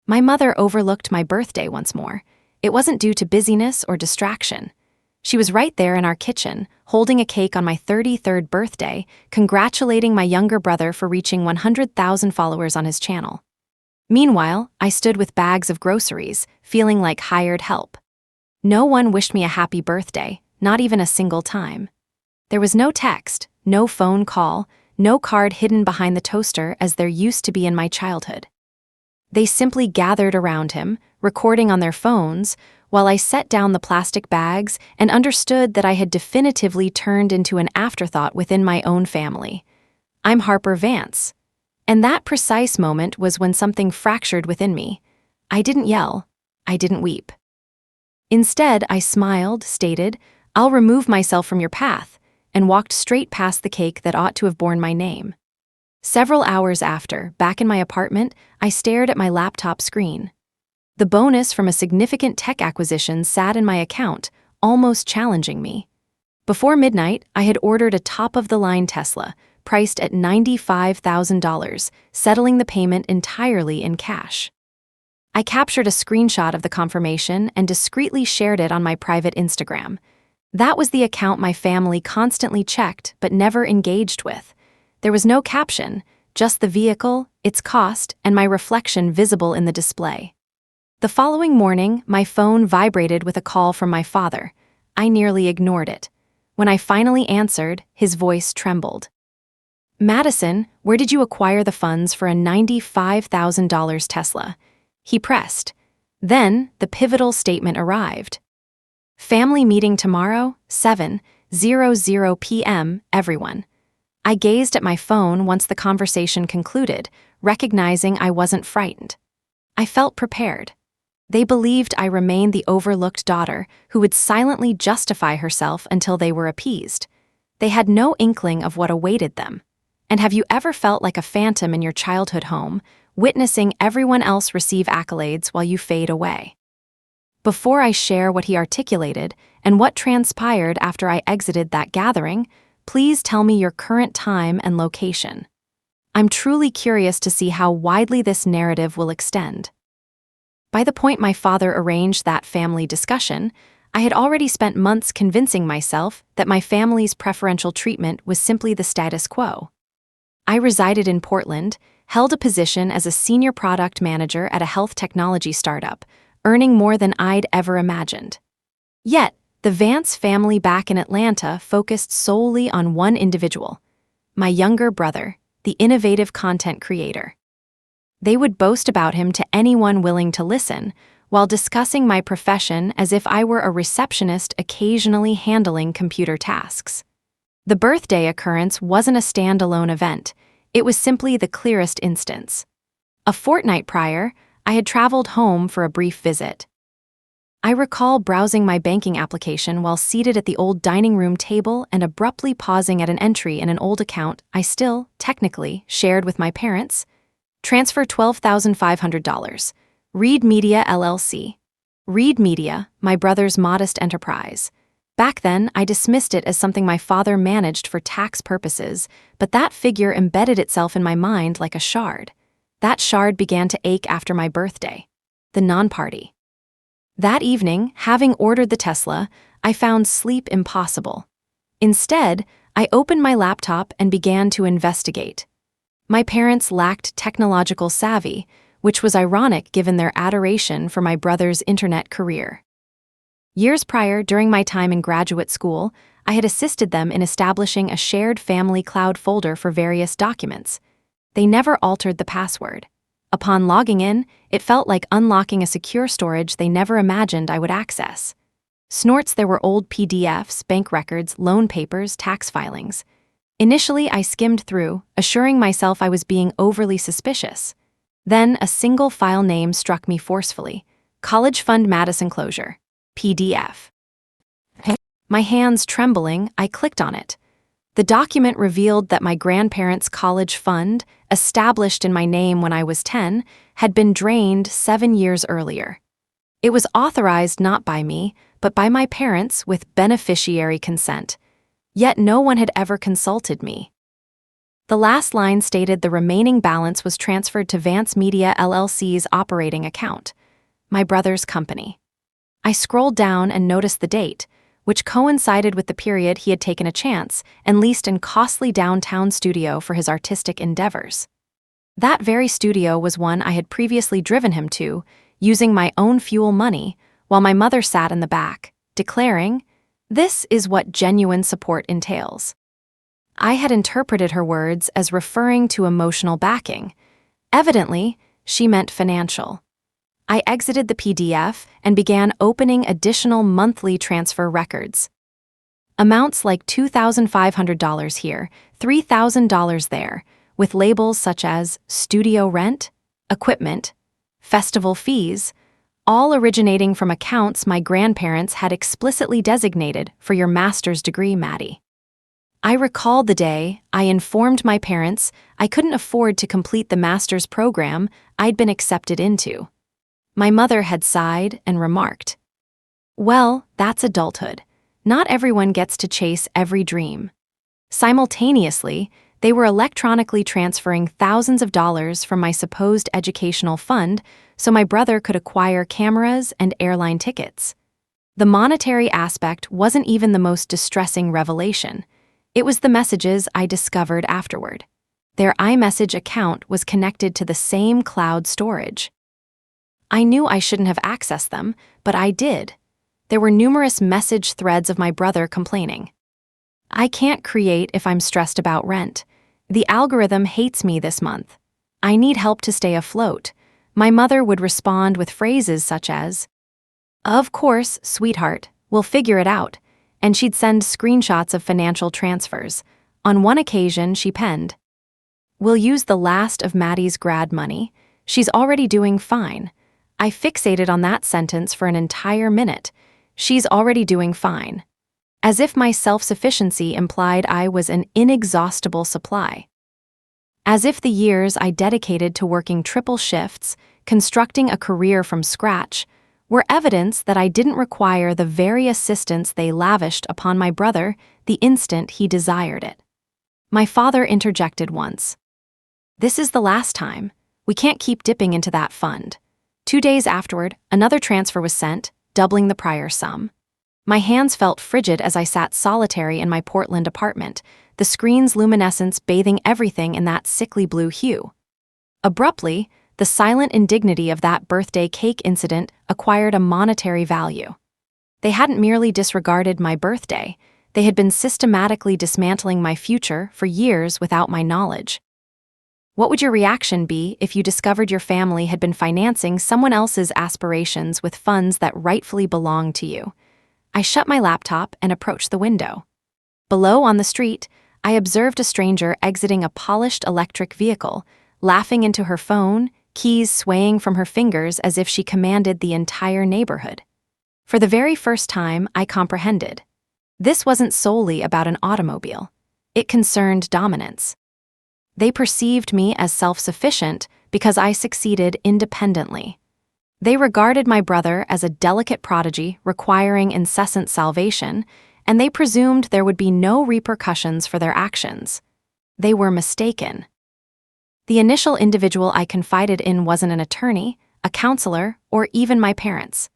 My mother overlooked my birthday once more. It wasn't due to busyness or distraction. She was right there in our kitchen, holding a cake on my 33rd birthday, congratulating my younger brother for reaching 100,000 followers on his channel. Meanwhile, I stood with bags of groceries, feeling like hired help. No one wished me a happy birthday, not even a single time. There was no text, no phone call, no card hidden behind the toaster as there used to be in my childhood. They simply gathered around him, recording on their phones, while I set down the plastic bags and understood that I had definitively turned into an afterthought within my own family. I'm Harper Vance. And that precise moment was when something fractured within me. I didn't yell. I didn't weep. Instead, I smiled, stated, "I'll remove myself from your path," and walked straight past the cake that ought to have borne my name. Several hours after, back in my apartment, I stared at my laptop screen. The bonus from a significant tech acquisition sat in my account, almost challenging me. Before midnight, I had ordered a top-of-the-line Tesla, priced at $95,000, settling the payment entirely in cash. I captured a screenshot of the confirmation and discreetly shared it on my private Instagram. That was the account my family constantly checked but never engaged with. There was no caption, just the vehicle, its cost, and my reflection visible in the display. The following morning, my phone vibrated with a call from my father. I nearly ignored it. When I finally answered, his voice trembled. "Madison, where did you acquire the funds for a $95,000 Tesla?" He pressed. Then, the pivotal statement arrived. "Family meeting tomorrow, 7:00 p.m., everyone." I gazed at my phone once the conversation concluded, recognizing I wasn't frightened. I felt prepared. They believed I remained the overlooked daughter who would silently justify herself until they were appeased. They had no inkling of what awaited them. And have you ever felt like a phantom in your childhood home, witnessing everyone else receive accolades while you fade away? Before I share what he articulated and what transpired after I exited that gathering, please tell me your current time and location. I'm truly curious to see how widely this narrative will extend. By the point my father arranged that family discussion, I had already spent months convincing myself that my family's preferential treatment was simply the status quo. I resided in Portland, held a position as a senior product manager at a health technology startup, earning more than I'd ever imagined. Yet, the Vance family back in Atlanta focused solely on one individual, my younger brother, the innovative content creator. They would boast about him to anyone willing to listen, while discussing my profession as if I were a receptionist occasionally handling computer tasks. The birthday occurrence wasn't a standalone event, it was simply the clearest instance. A fortnight prior, I had traveled home for a brief visit. I recall browsing my banking application while seated at the old dining room table and abruptly pausing at an entry in an old account I still, technically, shared with my parents. Transfer $12,500. Reed Media LLC. Reed Media, my brother's modest enterprise. Back then, I dismissed it as something my father managed for tax purposes, but that figure embedded itself in my mind like a shard. That shard began to ache after my birthday. The non-party. That evening, having ordered the Tesla, I found sleep impossible. Instead, I opened my laptop and began to investigate. My parents lacked technological savvy, which was ironic given their adoration for my brother's internet career. Years prior, during my time in graduate school, I had assisted them in establishing a shared family cloud folder for various documents. They never altered the password. Upon logging in, it felt like unlocking a secure storage they never imagined I would access. Snorts, there were old PDFs, bank records, loan papers, tax filings. Initially, I skimmed through, assuring myself I was being overly suspicious. Then, a single file name struck me forcefully. College Fund Madison Closure. PDF. My hands trembling, I clicked on it. The document revealed that my grandparents' college fund, established in my name when I was 10, had been drained 7 years earlier. It was authorized not by me, but by my parents with beneficiary consent. Yet no one had ever consulted me. The last line stated the remaining balance was transferred to Vance Media LLC's operating account, my brother's company. I scrolled down and noticed the date, which coincided with the period he had taken a chance and leased a costly downtown studio for his artistic endeavors. That very studio was one I had previously driven him to, using my own fuel money, while my mother sat in the back, declaring, "This is what genuine support entails." I had interpreted her words as referring to emotional backing. Evidently, she meant financial. I exited the PDF and began opening additional monthly transfer records. Amounts like $2,500 here, $3,000 there, with labels such as studio rent, equipment, festival fees, all originating from accounts my grandparents had explicitly designated for your master's degree, Maddie. I recalled the day I informed my parents I couldn't afford to complete the master's program I'd been accepted into. My mother had sighed and remarked, "Well, that's adulthood. Not everyone gets to chase every dream." Simultaneously, they were electronically transferring thousands of dollars from my supposed educational fund so my brother could acquire cameras and airline tickets. The monetary aspect wasn't even the most distressing revelation. It was the messages I discovered afterward. Their iMessage account was connected to the same cloud storage. I knew I shouldn't have accessed them, but I did. There were numerous message threads of my brother complaining, "I can't create if I'm stressed about rent. The algorithm hates me this month. I need help to stay afloat." My mother would respond with phrases such as, "Of course, sweetheart, we'll figure it out," and she'd send screenshots of financial transfers. On one occasion, she penned, "We'll use the last of Maddie's grad money. She's already doing fine." I fixated on that sentence for an entire minute. "She's already doing fine." As if my self-sufficiency implied I was an inexhaustible supply. As if the years I dedicated to working triple shifts, constructing a career from scratch, were evidence that I didn't require the very assistance they lavished upon my brother the instant he desired it. My father interjected once, "This is the last time. We can't keep dipping into that fund." 2 days afterward, another transfer was sent, doubling the prior sum. My hands felt frigid as I sat solitary in my Portland apartment, the screen's luminescence bathing everything in that sickly blue hue. Abruptly, the silent indignity of that birthday cake incident acquired a monetary value. They hadn't merely disregarded my birthday, they had been systematically dismantling my future for years without my knowledge. What would your reaction be if you discovered your family had been financing someone else's aspirations with funds that rightfully belonged to you? I shut my laptop and approached the window. Below on the street, I observed a stranger exiting a polished electric vehicle, laughing into her phone, keys swaying from her fingers as if she commanded the entire neighborhood. For the very first time, I comprehended. This wasn't solely about an automobile. It concerned dominance. They perceived me as self-sufficient because I succeeded independently. They regarded my brother as a delicate prodigy requiring incessant salvation, and they presumed there would be no repercussions for their actions. They were mistaken. The initial individual I confided in wasn't an attorney, a counselor, or even my parents.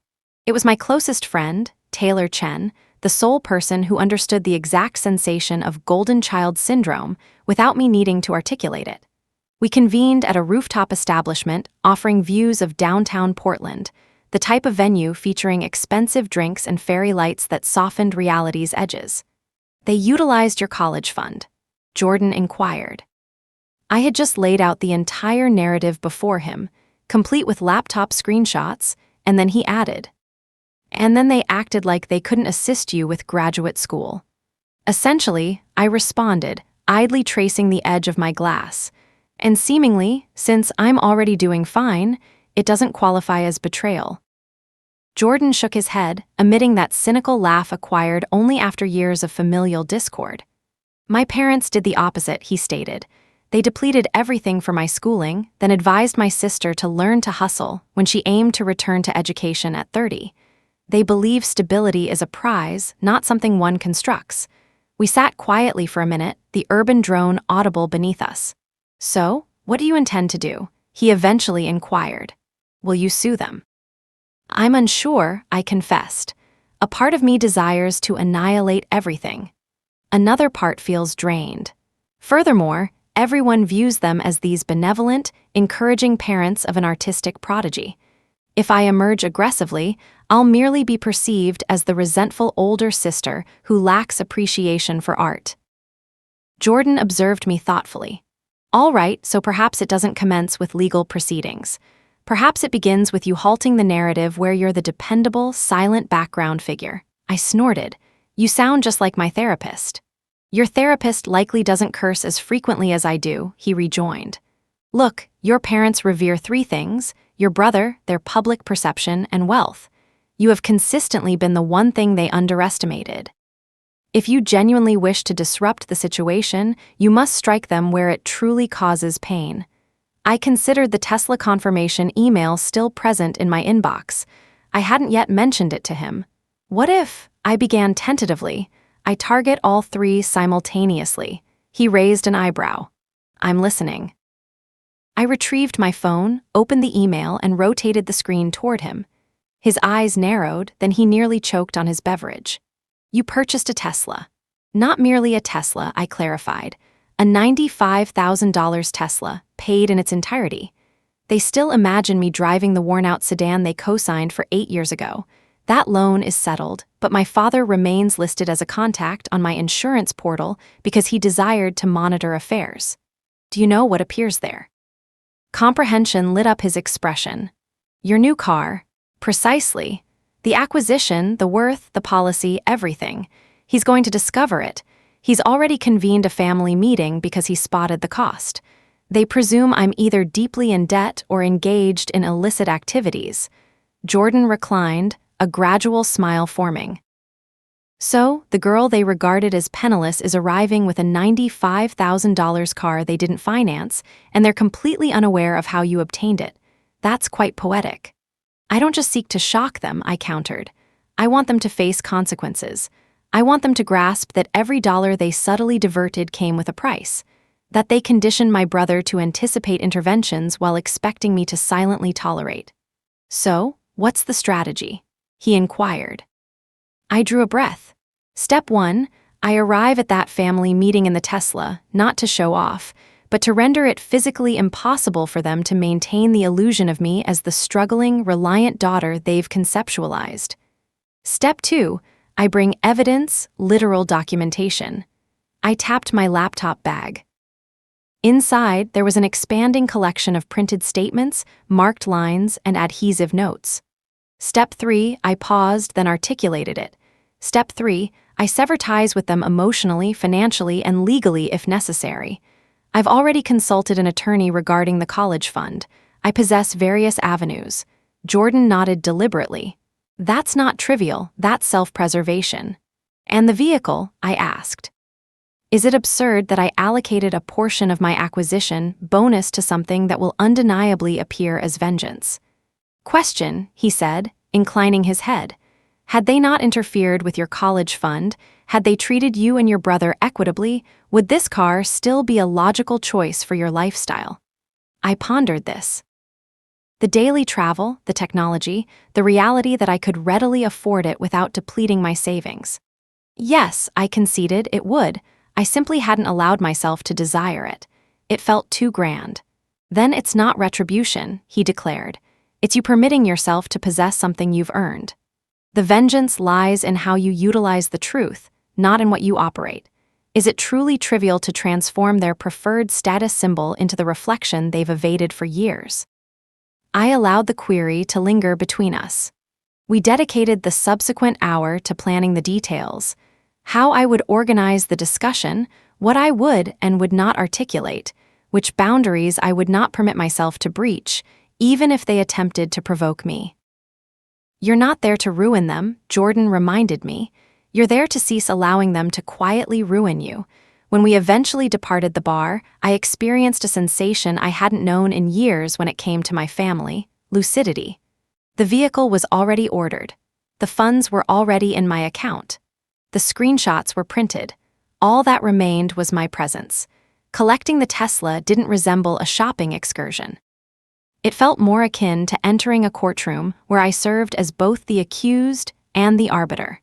It was my closest friend, Taylor Chen, the sole person who understood the exact sensation of golden child syndrome without me needing to articulate it. We convened at a rooftop establishment offering views of downtown Portland, the type of venue featuring expensive drinks and fairy lights that softened reality's edges. "They utilized your college fund?" Jordan inquired. I had just laid out the entire narrative before him, complete with laptop screenshots, and then he added, "And then they acted like they couldn't assist you with graduate school." Essentially, I responded, idly tracing the edge of my glass. "And seemingly, since I'm already doing fine, it doesn't qualify as betrayal." Jordan shook his head, emitting that cynical laugh acquired only after years of familial discord. "My parents did the opposite," he stated. "They depleted everything for my schooling, then advised my sister to learn to hustle when she aimed to return to education at 30. They believe stability is a prize, not something one constructs. We sat quietly for a minute, the urban drone audible beneath us. "So, what do you intend to do?" he eventually inquired. "Will you sue them?" "I'm unsure," I confessed. "A part of me desires to annihilate everything. Another part feels drained. Furthermore, everyone views them as these benevolent, encouraging parents of an artistic prodigy. If I emerge aggressively, I'll merely be perceived as the resentful older sister who lacks appreciation for art." Jordan observed me thoughtfully. "All right, so perhaps it doesn't commence with legal proceedings. Perhaps it begins with you halting the narrative where you're the dependable, silent background figure." I snorted. "You sound just like my therapist." "Your therapist likely doesn't curse as frequently as I do," he rejoined. "Look, your parents revere three things: your brother, their public perception, and wealth. You have consistently been the one thing they underestimated. If you genuinely wish to disrupt the situation, you must strike them where it truly causes pain." I considered the Tesla confirmation email still present in my inbox. I hadn't yet mentioned it to him. What if, I began tentatively, I target all three simultaneously? He raised an eyebrow. "I'm listening." I retrieved my phone, opened the email, and rotated the screen toward him. His eyes narrowed, then he nearly choked on his beverage. "You purchased a Tesla." "Not merely a Tesla," I clarified. "A $95,000 Tesla, paid in its entirety. They still imagine me driving the worn-out sedan they co-signed for 8 years ago. That loan is settled, but my father remains listed as a contact on my insurance portal because he desired to monitor affairs. Do you know what appears there?" Comprehension lit up his expression. "Your new car." "Precisely. The acquisition, the worth, the policy, everything. He's going to discover it. He's already convened a family meeting because he spotted the cost. They presume I'm either deeply in debt or engaged in illicit activities." Jordan reclined, a gradual smile forming. "So, the girl they regarded as penniless is arriving with a $95,000 car they didn't finance, and they're completely unaware of how you obtained it. That's quite poetic." "I don't just seek to shock them," I countered. "I want them to face consequences. I want them to grasp that every dollar they subtly diverted came with a price, that they conditioned my brother to anticipate interventions while expecting me to silently tolerate." "So, what's the strategy?" he inquired. I drew a breath. "Step 1, I arrive at that family meeting in the Tesla, not to show off, but to render it physically impossible for them to maintain the illusion of me as the struggling, reliant daughter they've conceptualized. Step 2, I bring evidence, literal documentation." I tapped my laptop bag. Inside, there was an expanding collection of printed statements, marked lines, and adhesive notes. Step 3, I paused, then articulated it. Step 3, I sever ties with them emotionally, financially, and legally if necessary. I've already consulted an attorney regarding the college fund. I possess various avenues. Jordan nodded deliberately. "That's not trivial, that's self-preservation." "And the vehicle?" I asked. "Is it absurd that I allocated a portion of my acquisition bonus to something that will undeniably appear as vengeance?" "Question," he said, inclining his head. "Had they not interfered with your college fund, had they treated you and your brother equitably, would this car still be a logical choice for your lifestyle?" I pondered this. The daily travel, the technology, the reality that I could readily afford it without depleting my savings. Yes, I conceded, it would. I simply hadn't allowed myself to desire it. It felt too grand. "Then it's not retribution," he declared. "It's you permitting yourself to possess something you've earned. The vengeance lies in how you utilize the truth, not in what you operate. Is it truly trivial to transform their preferred status symbol into the reflection they've evaded for years?" I allowed the query to linger between us. We dedicated the subsequent hour to planning the details, how I would organize the discussion, what I would and would not articulate, which boundaries I would not permit myself to breach, even if they attempted to provoke me. "You're not there to ruin them," Jordan reminded me. "You're there to cease allowing them to quietly ruin you." When we eventually departed the bar, I experienced a sensation I hadn't known in years when it came to my family: lucidity. The vehicle was already ordered. The funds were already in my account. The screenshots were printed. All that remained was my presence. Collecting the Tesla didn't resemble a shopping excursion. It felt more akin to entering a courtroom where I served as both the accused and the arbiter.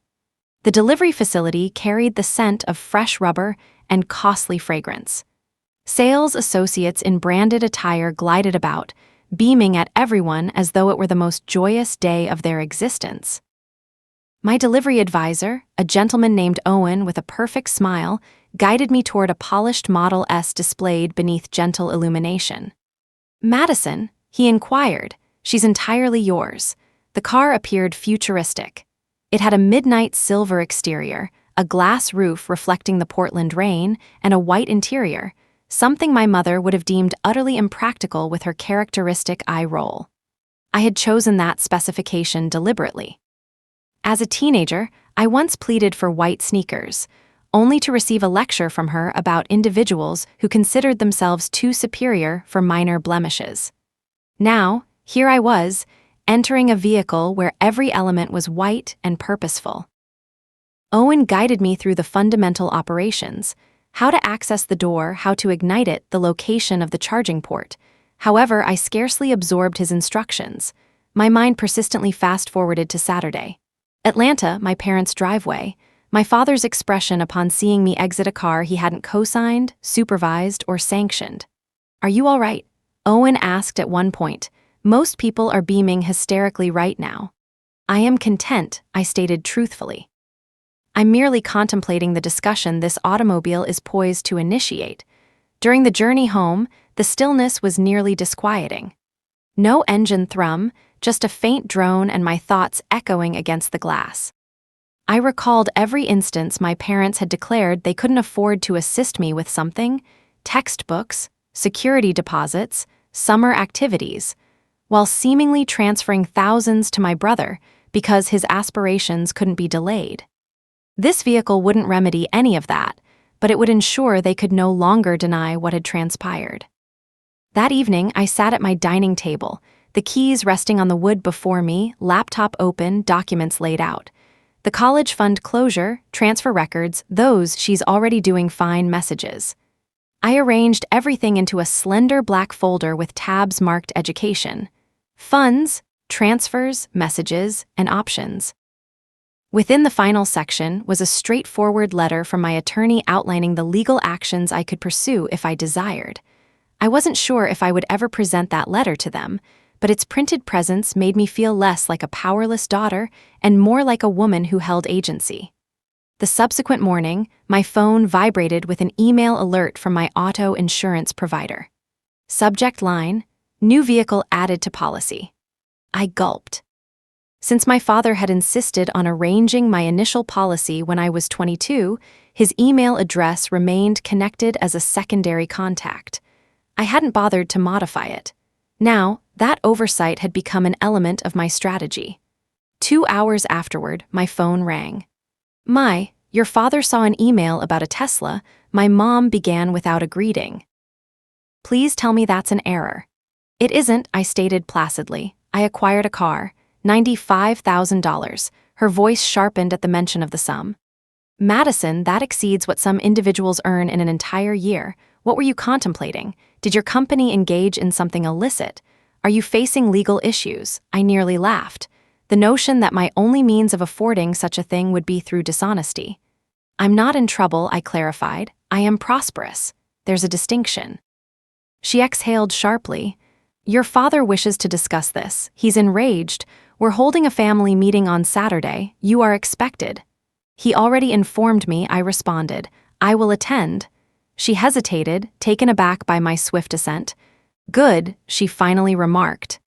The delivery facility carried the scent of fresh rubber and costly fragrance. Sales associates in branded attire glided about, beaming at everyone as though it were the most joyous day of their existence. My delivery advisor, a gentleman named Owen with a perfect smile, guided me toward a polished Model S displayed beneath gentle illumination. "Madison," he inquired, "she's entirely yours." The car appeared futuristic. It had a midnight silver exterior, a glass roof reflecting the Portland rain, and a white interior, something my mother would have deemed utterly impractical with her characteristic eye roll. I had chosen that specification deliberately. As a teenager, I once pleaded for white sneakers, only to receive a lecture from her about individuals who considered themselves too superior for minor blemishes. Now, here I was, entering a vehicle where every element was white and purposeful. Owen guided me through the fundamental operations: how to access the door, how to ignite it, the location of the charging port. However, I scarcely absorbed his instructions. My mind persistently fast-forwarded to Saturday. Atlanta, my parents' driveway, my father's expression upon seeing me exit a car he hadn't co-signed, supervised, or sanctioned. "Are you all right?" Owen asked at one point. "Most people are beaming hysterically right now." "I am content," I stated truthfully. "I'm merely contemplating the discussion this automobile is poised to initiate." During the journey home, the stillness was nearly disquieting. No engine thrum, just a faint drone and my thoughts echoing against the glass. I recalled every instance my parents had declared they couldn't afford to assist me with something: textbooks, security deposits, summer activities, while seemingly transferring thousands to my brother because his aspirations couldn't be delayed. This vehicle wouldn't remedy any of that, but it would ensure they could no longer deny what had transpired. That evening, I sat at my dining table, the keys resting on the wood before me, laptop open, documents laid out. The college fund closure, transfer records, those "she's already doing fine" messages. I arranged everything into a slender black folder with tabs marked education, funds, transfers, messages, and options. Within the final section was a straightforward letter from my attorney outlining the legal actions I could pursue if I desired. I wasn't sure if I would ever present that letter to them, but its printed presence made me feel less like a powerless daughter and more like a woman who held agency. The subsequent morning, my phone vibrated with an email alert from my auto insurance provider. Subject line: "New vehicle added to policy." I gulped. Since my father had insisted on arranging my initial policy when I was 22, his email address remained connected as a secondary contact. I hadn't bothered to modify it. Now, that oversight had become an element of my strategy. 2 hours afterward, my phone rang. Your father saw an email about a Tesla," my mom began without a greeting. "Please tell me that's an error." "It isn't," I stated placidly. "I acquired a car, $95,000. Her voice sharpened at the mention of the sum. "Madison, that exceeds what some individuals earn in an entire year. What were you contemplating? Did your company engage in something illicit? Are you facing legal issues?" I nearly laughed. The notion that my only means of affording such a thing would be through dishonesty. "I'm not in trouble," I clarified. "I am prosperous. There's a distinction." She exhaled sharply. "Your father wishes to discuss this. He's enraged. We're holding a family meeting on Saturday. You are expected." "He already informed me," I responded. "I will attend." She hesitated, taken aback by my swift assent. "Good," she finally remarked.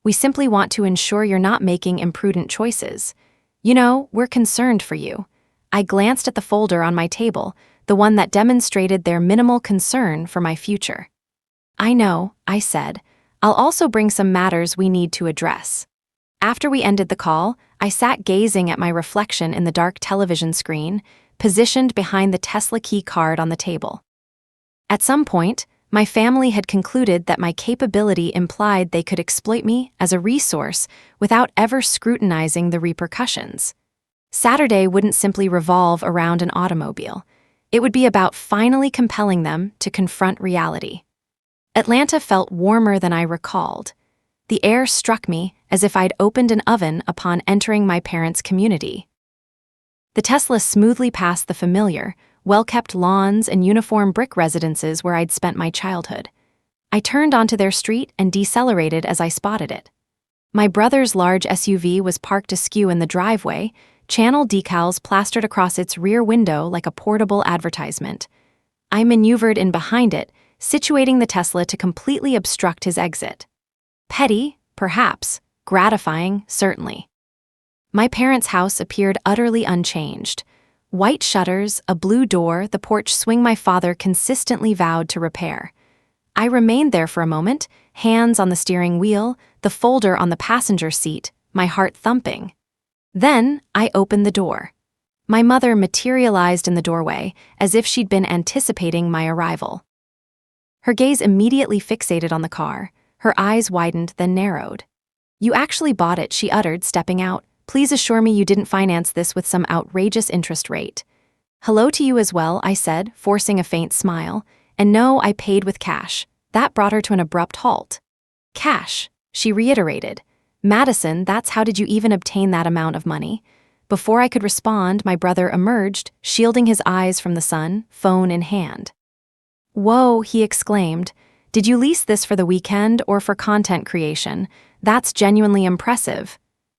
"We simply want to ensure you're not making imprudent choices. You know, we're concerned for you." I glanced at the folder on my table, the one that demonstrated their minimal concern for my future. "I know," I said. "I'll also bring some matters we need to address." After we ended the call, I sat gazing at my reflection in the dark television screen, positioned behind the Tesla key card on the table. At some point, my family had concluded that my capability implied they could exploit me as a resource without ever scrutinizing the repercussions. Saturday wouldn't simply revolve around an automobile. It would be about finally compelling them to confront reality. Atlanta felt warmer than I recalled. The air struck me as if I'd opened an oven upon entering my parents' community. The Tesla smoothly passed the familiar, well-kept lawns and uniform brick residences where I'd spent my childhood. I turned onto their street and decelerated as I spotted it. My brother's large SUV was parked askew in the driveway, channel decals plastered across its rear window like a portable advertisement. I maneuvered in behind it, situating the Tesla to completely obstruct his exit. Petty, perhaps. Gratifying, certainly. My parents' house appeared utterly unchanged. White shutters, a blue door, the porch swing my father consistently vowed to repair. I remained there for a moment, hands on the steering wheel, the folder on the passenger seat, my heart thumping. Then I opened the door. My mother materialized in the doorway, as if she'd been anticipating my arrival. Her gaze immediately fixated on the car. Her eyes widened, then narrowed. "You actually bought it," she uttered, stepping out. "Please assure me you didn't finance this with some outrageous interest rate." "Hello to you as well," I said, forcing a faint smile. "And no, I paid with cash." That brought her to an abrupt halt. "Cash," she reiterated. "Madison, that's how did you even obtain that amount of money?" Before I could respond, my brother emerged, shielding his eyes from the sun, phone in hand. "Whoa," he exclaimed. "Did you lease this for the weekend or for content creation? That's genuinely impressive."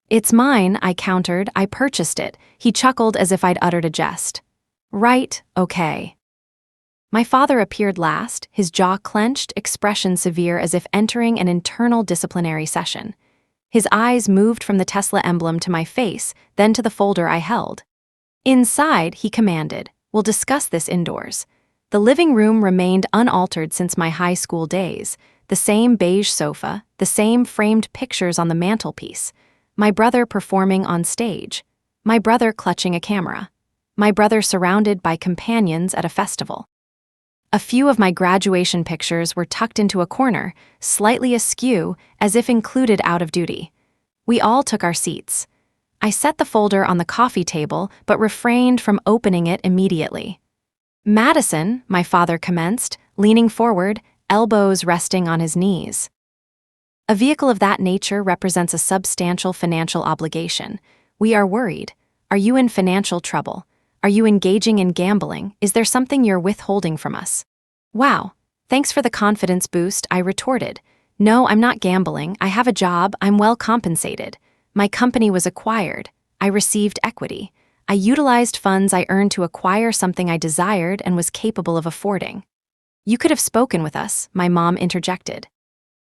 "It's mine," I countered. "I purchased it." He chuckled as if I'd uttered a jest. "Right, okay." My father appeared last, his jaw clenched, expression severe as if entering an internal disciplinary session. His eyes moved from the Tesla emblem to my face, then to the folder I held. "Inside," he commanded. "We'll discuss this indoors." The living room remained unaltered since my high school days. The same beige sofa, the same framed pictures on the mantelpiece. My brother performing on stage. My brother clutching a camera. My brother surrounded by companions at a festival. A few of my graduation pictures were tucked into a corner, slightly askew, as if included out of duty. We all took our seats. I set the folder on the coffee table, but refrained from opening it immediately. "Madison," my father commenced, leaning forward, elbows resting on his knees. "A vehicle of that nature represents a substantial financial obligation. We are worried. Are you in financial trouble? Are you engaging in gambling? Is there something you're withholding from us?" "Wow, thanks for the confidence boost," I retorted. "No, I'm not gambling. I have a job. I'm well compensated. My company was acquired. I received equity. I utilized funds I earned to acquire something I desired and was capable of affording." "You could have spoken with us," my mom interjected.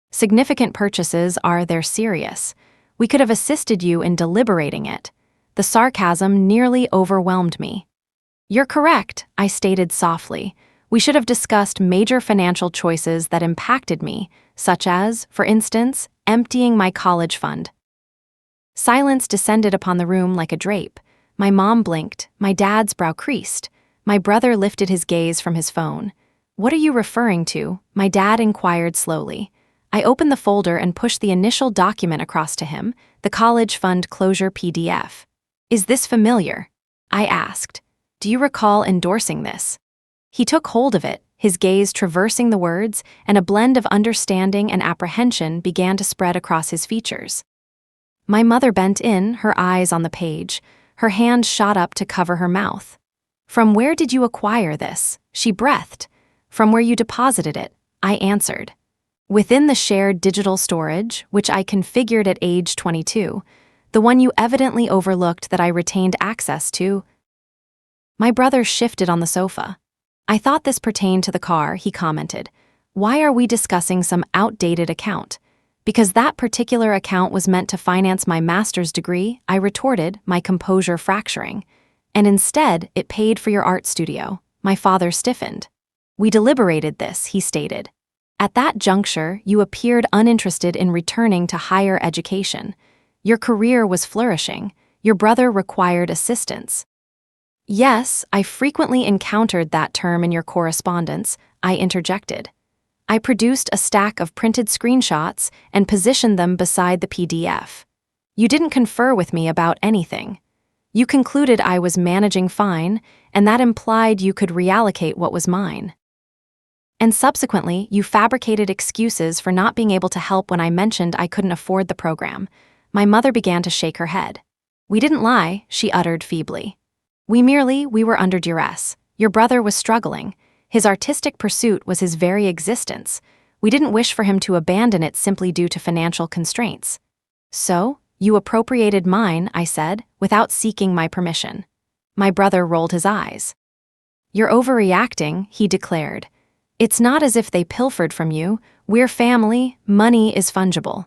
"Significant purchases are they're serious. We could have assisted you in deliberating it." The sarcasm nearly overwhelmed me. "You're correct," I stated softly. "We should have discussed major financial choices that impacted me, such as, for instance, emptying my college fund." Silence descended upon the room like a drape. My mom blinked, my dad's brow creased. My brother lifted his gaze from his phone. "What are you referring to?" my dad inquired slowly. I opened the folder and pushed the initial document across to him, the college fund closure PDF. "Is this familiar?" I asked. "Do you recall endorsing this?" He took hold of it, his gaze traversing the words, and a blend of understanding and apprehension began to spread across his features. My mother bent in, her eyes on the page. Her hand shot up to cover her mouth. "From where did you acquire this?" she breathed. "From where you deposited it," I answered. "Within the shared digital storage, which I configured at age 22, the one you evidently overlooked that I retained access to." My brother shifted on the sofa. "I thought this pertained to the car," he commented. "Why are we discussing some outdated account?" "Because that particular account was meant to finance my master's degree," I retorted, my composure fracturing. "And instead, it paid for your art studio." My father stiffened. "We deliberated this," he stated. "At that juncture, you appeared uninterested in returning to higher education. Your career was flourishing. Your brother required assistance." "Yes, I frequently encountered that term in your correspondence," I interjected. I produced a stack of printed screenshots and positioned them beside the PDF. "You didn't confer with me about anything." You concluded I was managing fine, and that implied you could reallocate what was mine. And subsequently, you fabricated excuses for not being able to help when I mentioned I couldn't afford the program. My mother began to shake her head. We didn't lie, she uttered feebly. We were under duress. Your brother was struggling. His artistic pursuit was his very existence. We didn't wish for him to abandon it simply due to financial constraints. So, you appropriated mine, I said, without seeking my permission. My brother rolled his eyes. You're overreacting, he declared. It's not as if they pilfered from you. We're family, money is fungible.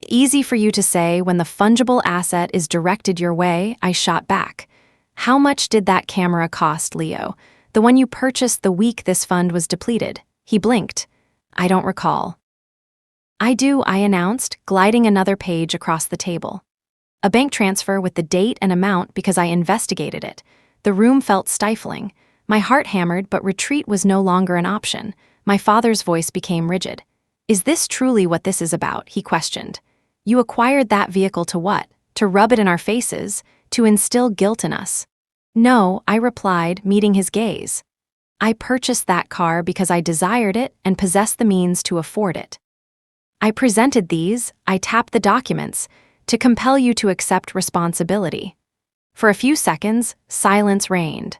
Easy for you to say when the fungible asset is directed your way, I shot back. How much did that camera cost, Leo? The one you purchased the week this fund was depleted. He blinked. I don't recall. I do, I announced, gliding another page across the table. A bank transfer with the date and amount because I investigated it. The room felt stifling. My heart hammered, but retreat was no longer an option. My father's voice became rigid. Is this truly what this is about? He questioned. You acquired that vehicle to what? To rub it in our faces? To instill guilt in us? No, I replied, meeting his gaze. I purchased that car because I desired it and possessed the means to afford it. I presented these, I tapped the documents, to compel you to accept responsibility. For a few seconds, silence reigned.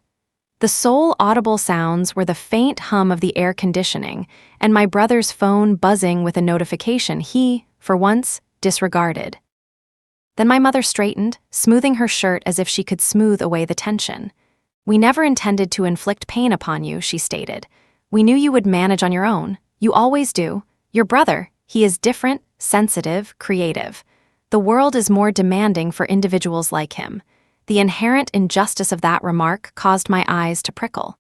The sole audible sounds were the faint hum of the air conditioning and my brother's phone buzzing with a notification he, for once, disregarded. Then my mother straightened, smoothing her shirt as if she could smooth away the tension. We never intended to inflict pain upon you, she stated. We knew you would manage on your own. You always do. Your brother, he is different, sensitive, creative. The world is more demanding for individuals like him. The inherent injustice of that remark caused my eyes to prickle.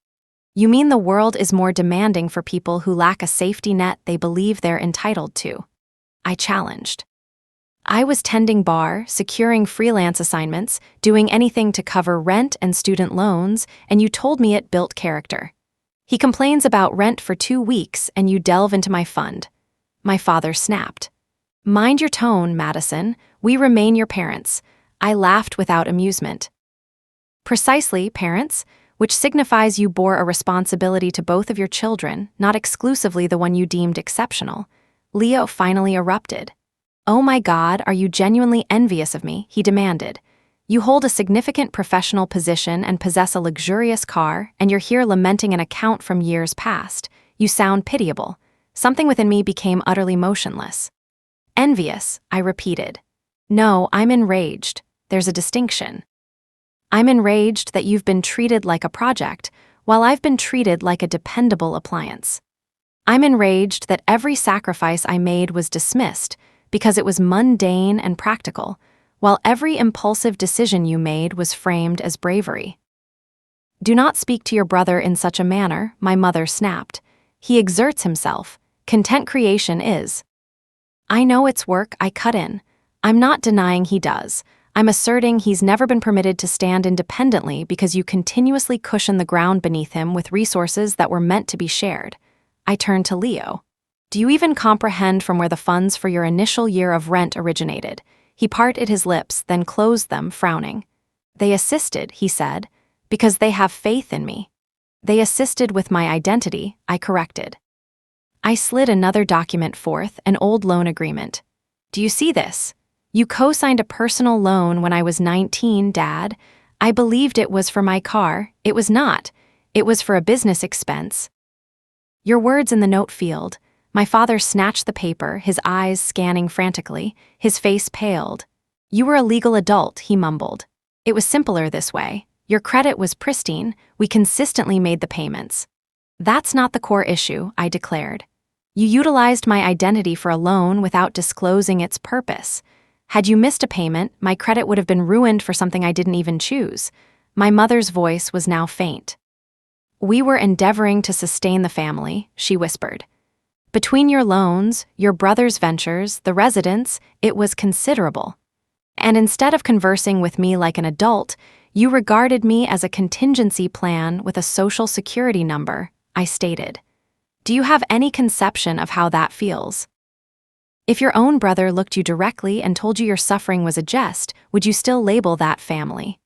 You mean the world is more demanding for people who lack a safety net they believe they're entitled to? I challenged. I was tending bar, securing freelance assignments, doing anything to cover rent and student loans, and you told me it built character. He complains about rent for 2 weeks and you delve into my fund. My father snapped. Mind your tone, Madison. We remain your parents. I laughed without amusement. Precisely, parents, which signifies you bore a responsibility to both of your children, not exclusively the one you deemed exceptional. Leo finally erupted. Oh my God, are you genuinely envious of me? He demanded. You hold a significant professional position and possess a luxurious car, and you're here lamenting an account from years past. You sound pitiable. Something within me became utterly motionless. Envious, I repeated. No, I'm enraged. There's a distinction. I'm enraged that you've been treated like a project, while I've been treated like a dependable appliance. I'm enraged that every sacrifice I made was dismissed because it was mundane and practical, while every impulsive decision you made was framed as bravery. Do not speak to your brother in such a manner, my mother snapped. He exerts himself. Content creation is. I know it's work, I cut in. I'm not denying he does. I'm asserting he's never been permitted to stand independently because you continuously cushion the ground beneath him with resources that were meant to be shared. I turned to Leo. Do you even comprehend from where the funds for your initial year of rent originated? He parted his lips, then closed them, frowning. They assisted, he said, because they have faith in me. They assisted with my identity, I corrected. I slid another document forth, an old loan agreement. Do you see this? You co-signed a personal loan when I was 19, Dad. I believed it was for my car. It was not. It was for a business expense. Your words in the note field. My father snatched the paper, his eyes scanning frantically, his face paled. You were a legal adult, he mumbled. It was simpler this way. Your credit was pristine. We consistently made the payments. That's not the core issue, I declared. You utilized my identity for a loan without disclosing its purpose. Had you missed a payment, my credit would have been ruined for something I didn't even choose. My mother's voice was now faint. We were endeavoring to sustain the family, she whispered. Between your loans, your brother's ventures, the residence, it was considerable. And instead of conversing with me like an adult, you regarded me as a contingency plan with a social security number, I stated. Do you have any conception of how that feels? If your own brother looked you directly and told you your suffering was a jest, would you still label that family?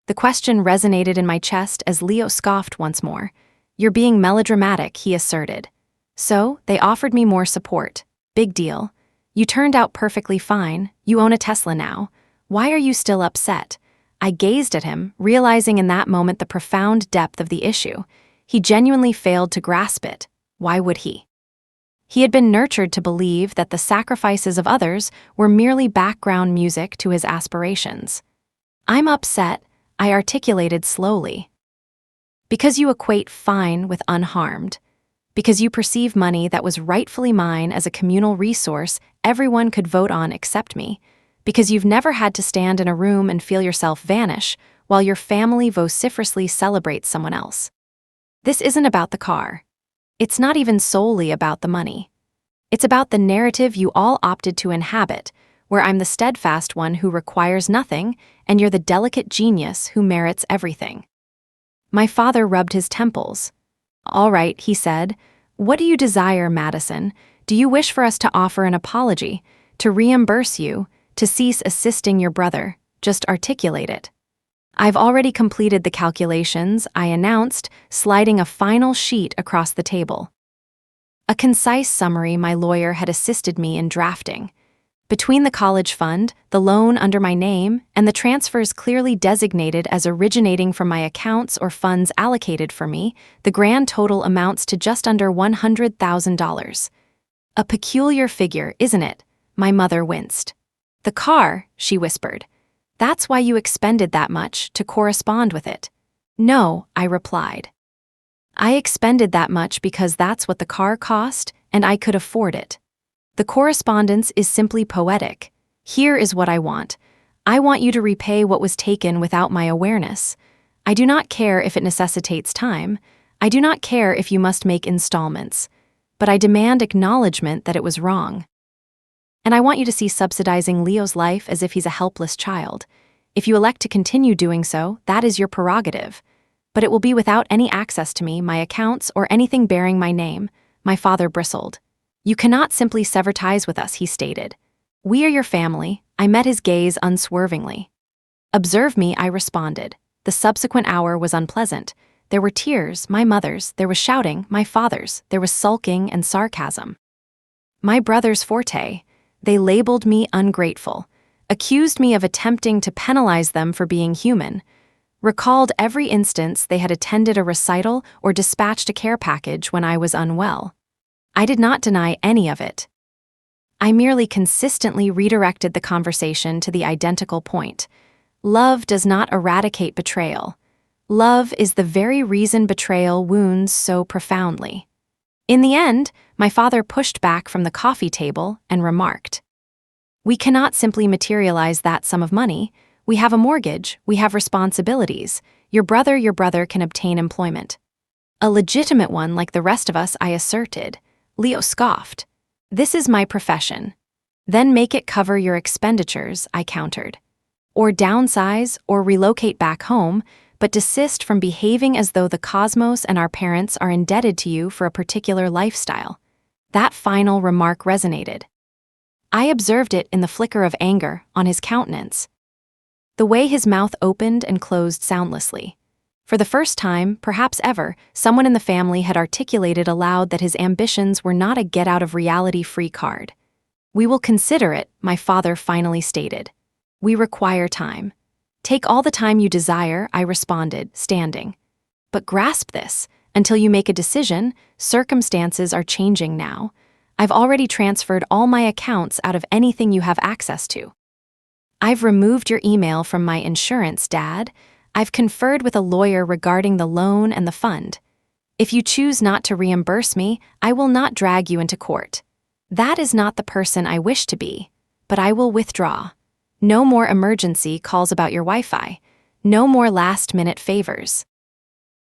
The question resonated in my chest as Leo scoffed once more. "You're being melodramatic," he asserted. "So, they offered me more support. Big deal. You turned out perfectly fine. You own a Tesla now. Why are you still upset?" I gazed at him, realizing in that moment the profound depth of the issue. He genuinely failed to grasp it. Why would he? He had been nurtured to believe that the sacrifices of others were merely background music to his aspirations. "I'm upset," I articulated slowly. "Because you equate fine with unharmed. Because you perceive money that was rightfully mine as a communal resource everyone could vote on except me. Because you've never had to stand in a room and feel yourself vanish while your family vociferously celebrates someone else. This isn't about the car. It's not even solely about the money. It's about the narrative you all opted to inhabit, where I'm the steadfast one who requires nothing and you're the delicate genius who merits everything." My father rubbed his temples. "All right," he said. "What do you desire, Madison? Do you wish for us to offer an apology, to reimburse you, to cease assisting your brother? Just articulate it." "I've already completed the calculations," I announced, sliding a final sheet across the table. A concise summary my lawyer had assisted me in drafting. Between the college fund, the loan under my name, and the transfers clearly designated as originating from my accounts or funds allocated for me, the grand total amounts to just under $100,000. A peculiar figure, isn't it? My mother winced. "The car," she whispered. "That's why you expended that much, to correspond with it." "No," I replied. "I expended that much because that's what the car cost, and I could afford it. The correspondence is simply poetic. Here is what I want. I want you to repay what was taken without my awareness. I do not care if it necessitates time. I do not care if you must make installments. But I demand acknowledgement that it was wrong. And I want you to see subsidizing Leo's life as if he's a helpless child. If you elect to continue doing so, that is your prerogative. But it will be without any access to me, my accounts, or anything bearing my name." My father bristled. "You cannot simply sever ties with us," he stated. "We are your family." I met his gaze unswervingly. "Observe me," I responded. The subsequent hour was unpleasant. There were tears, my mother's, there was shouting, my father's, there was sulking and sarcasm. My brother's forte. They labeled me ungrateful, accused me of attempting to penalize them for being human, recalled every instance they had attended a recital or dispatched a care package when I was unwell. I did not deny any of it. I merely consistently redirected the conversation to the identical point. Love does not eradicate betrayal. Love is the very reason betrayal wounds so profoundly. In the end, my father pushed back from the coffee table and remarked, "We cannot simply materialize that sum of money. We have a mortgage, we have responsibilities. Your brother can obtain employment." "A legitimate one like the rest of us," I asserted. Leo scoffed. "This is my profession." "Then make it cover your expenditures," I countered. "Or downsize or relocate back home, but desist from behaving as though the cosmos and our parents are indebted to you for a particular lifestyle." That final remark resonated. I observed it in the flicker of anger on his countenance. The way his mouth opened and closed soundlessly. For the first time, perhaps ever, someone in the family had articulated aloud that his ambitions were not a get-out-of-reality-free card. "We will consider it," my father finally stated. "We require time." "Take all the time you desire," I responded, standing. "But grasp this. Until you make a decision, circumstances are changing now. I've already transferred all my accounts out of anything you have access to. I've removed your email from my insurance, Dad. I've conferred with a lawyer regarding the loan and the fund. If you choose not to reimburse me, I will not drag you into court. That is not the person I wish to be, but I will withdraw. No more emergency calls about your Wi-Fi. No more last-minute favors.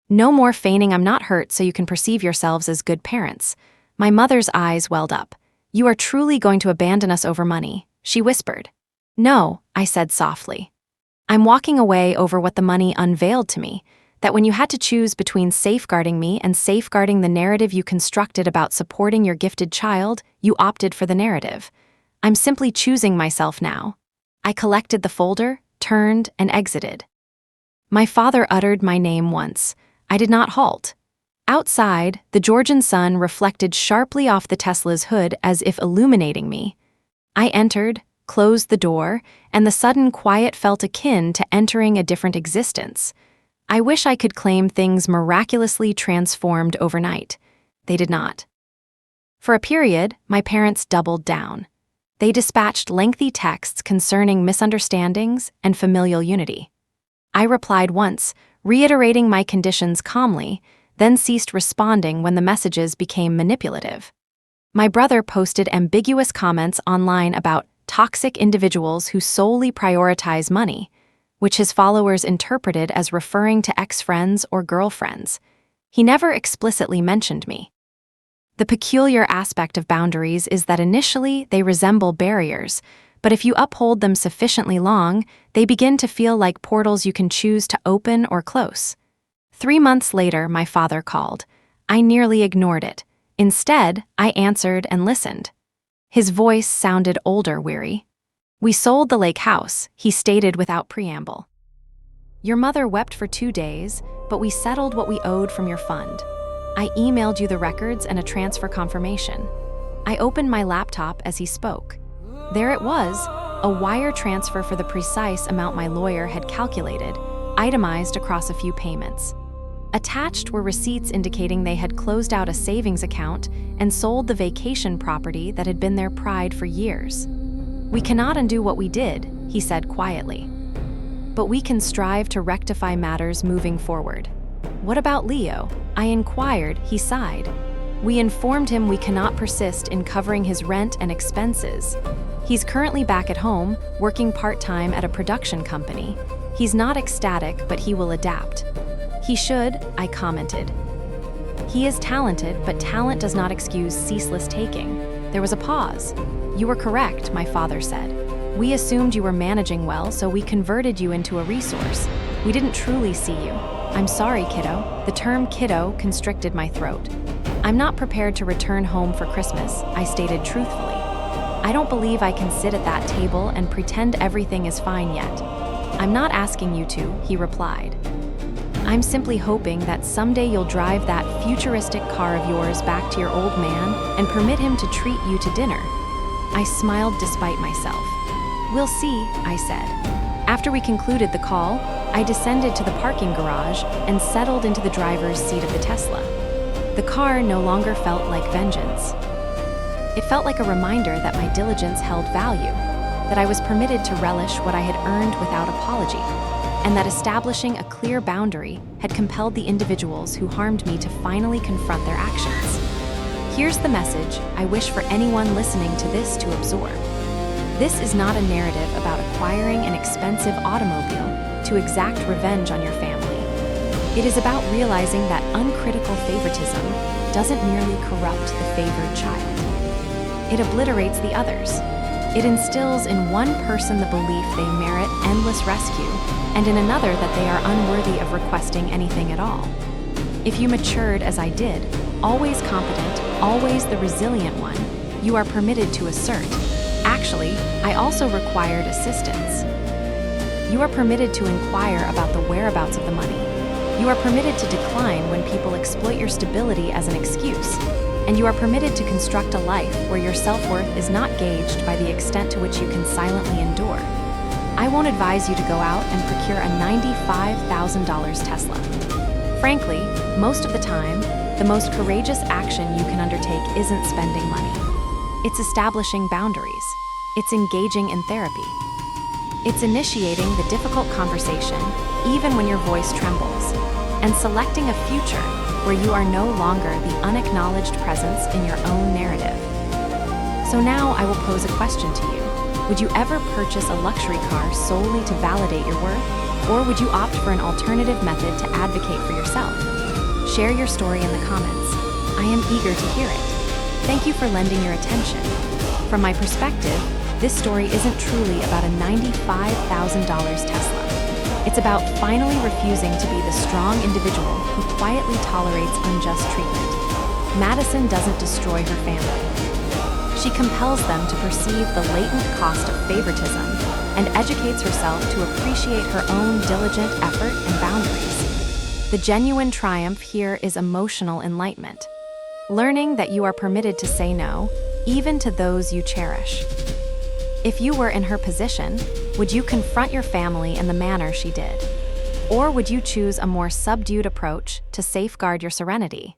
No more feigning I'm not hurt so you can perceive yourselves as good parents." My mother's eyes welled up. "You are truly going to abandon us over money," she whispered. "No," I said softly. "I'm walking away over what the money unveiled to me, that when you had to choose between safeguarding me and safeguarding the narrative you constructed about supporting your gifted child, you opted for the narrative. I'm simply choosing myself now." I collected the folder, turned, and exited. My father uttered my name once. I did not halt. Outside, the Georgian sun reflected sharply off the Tesla's hood as if illuminating me. I entered, closed the door, and the sudden quiet felt akin to entering a different existence. I wish I could claim things miraculously transformed overnight. They did not. For a period, my parents doubled down. They dispatched lengthy texts concerning misunderstandings and familial unity. I replied once, reiterating my conditions calmly, then ceased responding when the messages became manipulative. My brother posted ambiguous comments online about toxic individuals who solely prioritize money, which his followers interpreted as referring to ex-friends or girlfriends. He never explicitly mentioned me. The peculiar aspect of boundaries is that initially they resemble barriers, but if you uphold them sufficiently long, they begin to feel like portals you can choose to open or close. 3 months later, my father called. I nearly ignored it. Instead, I answered and listened. His voice sounded older, weary. "We sold the lake house," he stated without preamble. "Your mother wept for 2 days, but we settled what we owed from your fund. I emailed you the records and a transfer confirmation." I opened my laptop as he spoke. There it was, a wire transfer for the precise amount my lawyer had calculated, itemized across a few payments. Attached were receipts indicating they had closed out a savings account and sold the vacation property that had been their pride for years. "We cannot undo what we did," he said quietly. "But we can strive to rectify matters moving forward." "What about Leo?" I inquired. He sighed. "We informed him we cannot persist in covering his rent and expenses. He's currently back at home, working part-time at a production company. He's not ecstatic, but he will adapt." "He should," I commented. "He is talented, but talent does not excuse ceaseless taking." There was a pause. "You were correct," my father said. "We assumed you were managing well, so we converted you into a resource. We didn't truly see you." "I'm sorry, kiddo." The term kiddo constricted my throat. "I'm not prepared to return home for Christmas," I stated truthfully. "I don't believe I can sit at that table and pretend everything is fine yet." "I'm not asking you to," he replied. "I'm simply hoping that someday you'll drive that futuristic car of yours back to your old man and permit him to treat you to dinner." I smiled despite myself. "We'll see," I said. After we concluded the call, I descended to the parking garage and settled into the driver's seat of the Tesla. The car no longer felt like vengeance. It felt like a reminder that my diligence held value, that I was permitted to relish what I had earned without apology, and that establishing a clear boundary had compelled the individuals who harmed me to finally confront their actions. Here's the message I wish for anyone listening to this to absorb. This is not a narrative about acquiring an expensive automobile to exact revenge on your family. It is about realizing that uncritical favoritism doesn't merely corrupt the favored child. It obliterates the others. It instills in one person the belief they merit endless rescue, and in another that they are unworthy of requesting anything at all. If you matured as I did, always competent, always the resilient one, you are permitted to assert. Actually, I also required assistance. You are permitted to inquire about the whereabouts of the money. You are permitted to decline when people exploit your stability as an excuse. And you are permitted to construct a life where your self-worth is not gauged by the extent to which you can silently endure. I won't advise you to go out and procure a $95,000 Tesla. Frankly, most of the time, the most courageous action you can undertake isn't spending money. It's establishing boundaries. It's engaging in therapy. It's initiating the difficult conversation, even when your voice trembles, and selecting a future where you are no longer the unacknowledged presence in your own narrative. So now I will pose a question to you. Would you ever purchase a luxury car solely to validate your worth? Or would you opt for an alternative method to advocate for yourself? Share your story in the comments. I am eager to hear it. Thank you for lending your attention. From my perspective, this story isn't truly about a $95,000 Tesla. It's about finally refusing to be the strong individual who quietly tolerates unjust treatment. Madison doesn't destroy her family. She compels them to perceive the latent cost of favoritism and educates herself to appreciate her own diligent effort and boundaries. The genuine triumph here is emotional enlightenment, learning that you are permitted to say no, even to those you cherish. If you were in her position, would you confront your family in the manner she did? Or would you choose a more subdued approach to safeguard your serenity?